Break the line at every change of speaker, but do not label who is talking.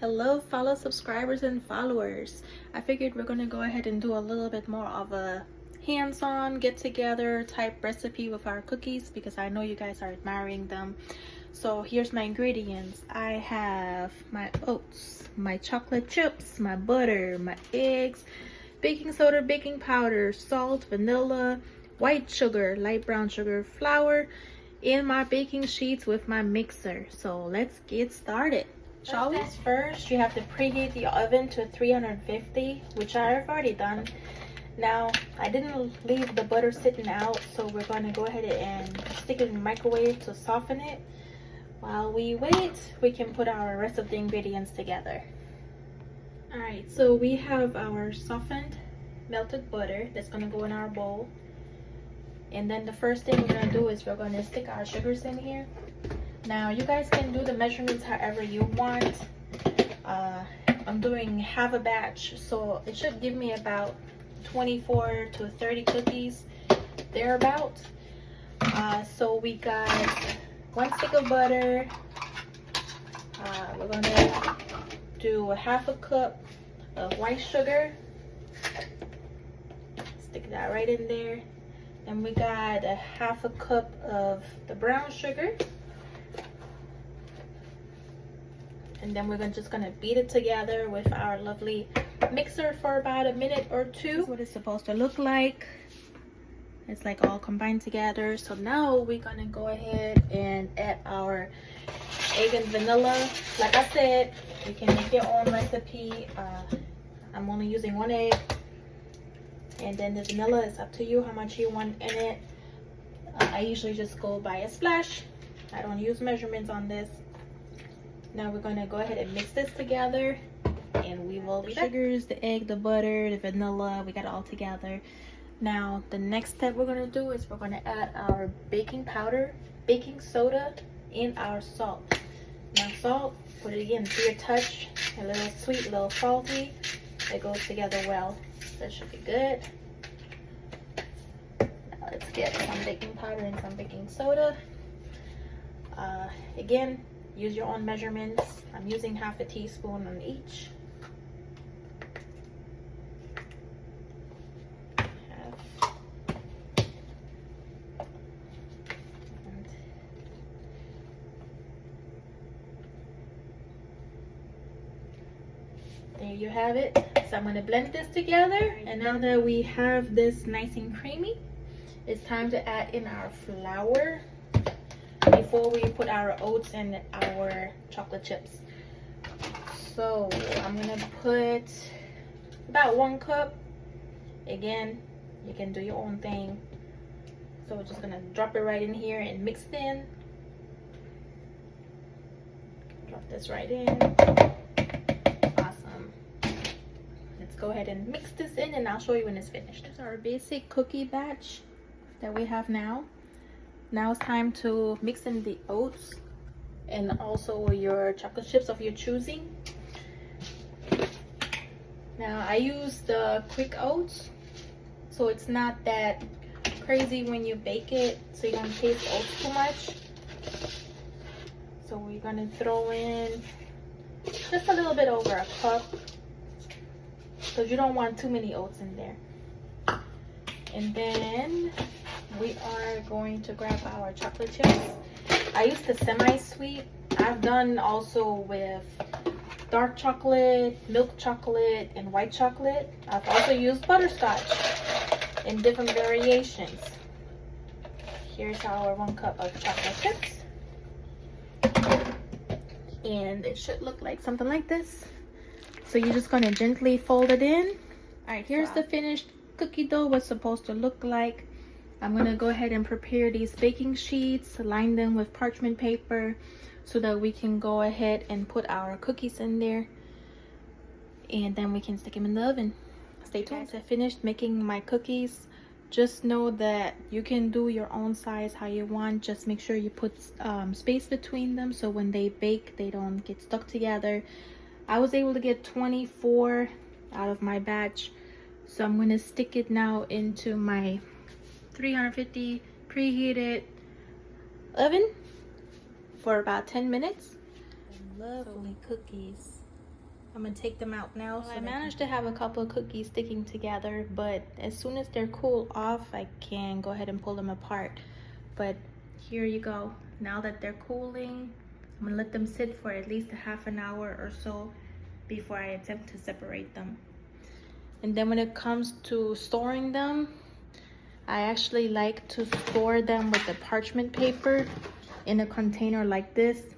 Hello fellow subscribers and followers. I figured we're gonna go ahead and do a little bit more of a hands-on get-together type recipe with our cookies because I know you guys are admiring them. So here's my ingredients. I have my oats, my chocolate chips, my butter, my eggs, baking soda, baking powder, salt, vanilla, white sugar, light brown sugar, flour, and my baking sheets with my mixer. So let's get started. Shall we? First, you have to preheat the oven to 350, which I've already done. Now, I didn't leave the butter sitting out, so we're going to go ahead and stick it in the microwave to soften it. While we wait, we can put our rest of the ingredients together. Alright, so we have our softened melted butter that's going to go in our bowl. And then the first thing we're going to do is we're going to stick our sugars in here. Now, you guys can do the measurements however you want. I'm doing half a batch, so it should give me about 24 to 30 cookies, thereabout. So we got 1 stick of butter. We're going to do a half a cup of white sugar. Stick that right in there. And we got a half a cup of the brown sugar. And then we're just gonna beat it together with our lovely mixer for about a minute or two. This is what it's supposed to look like. It's like all combined together. So now we're gonna go ahead and add our egg and vanilla. Like I said, you can make your own recipe. I'm only using 1 egg. And then the vanilla is up to you how much you want in it. I usually just go by a splash. I don't use measurements on this. Now we're going to go ahead and mix this together, and we will be back. Sugars, the egg, the butter, the vanilla, we got it all together. Now the next step we're going to do is we're going to add our baking powder, baking soda, and our salt. Now salt, put it again to your touch, a little sweet, a little salty. It goes together well. That should be good. Now let's get some baking powder and some baking soda. Again, use your own measurements. I'm using half a teaspoon on each. There you have it. So I'm going to blend this together. And now that we have this nice and creamy, it's time to add in our flour before we put our oats and our chocolate chips. So I'm going to put about 1 cup. Again, you can do your own thing. So we're just going to drop it right in here and mix it in. Drop this right in. Go ahead and mix this in, and I'll show you when it's finished. This is our basic cookie batch that we have now. Now it's time to mix in the oats and also your chocolate chips of your choosing. Now I use the quick oats, so it's not that crazy when you bake it, so you don't taste oats too much. So we're gonna throw in just a little bit over a cup, because you don't want too many oats in there. And then we are going to grab our chocolate chips. I use the semi-sweet. I've done also with dark chocolate, milk chocolate, and white chocolate. I've also used butterscotch in different variations. Here's our 1 cup of chocolate chips. And it should look like something like this. So you're just going to gently fold it in. Alright, here's the finished cookie dough, what's supposed to look like. I'm going to go ahead and prepare these baking sheets, line them with parchment paper so that we can go ahead and put our cookies in there. And then we can stick them in the oven. Stay tuned. Guys, I finished making my cookies. Just know that you can do your own size how you want. Just make sure you put space between them so when they bake, they don't get stuck together. I was able to get 24 out of my batch, so I'm going to stick it now into my 350 preheated oven for about 10 minutes. Lovely cookies. I'm gonna take them out now. So I managed to have a couple of cookies sticking together, but as soon as they're cool off, I can go ahead and pull them apart. But here you go. Now that they're cooling, I'm gonna let them sit for at least a half an hour or so before I attempt to separate them. And then when it comes to storing them, I actually like to store them with the parchment paper in a container like this.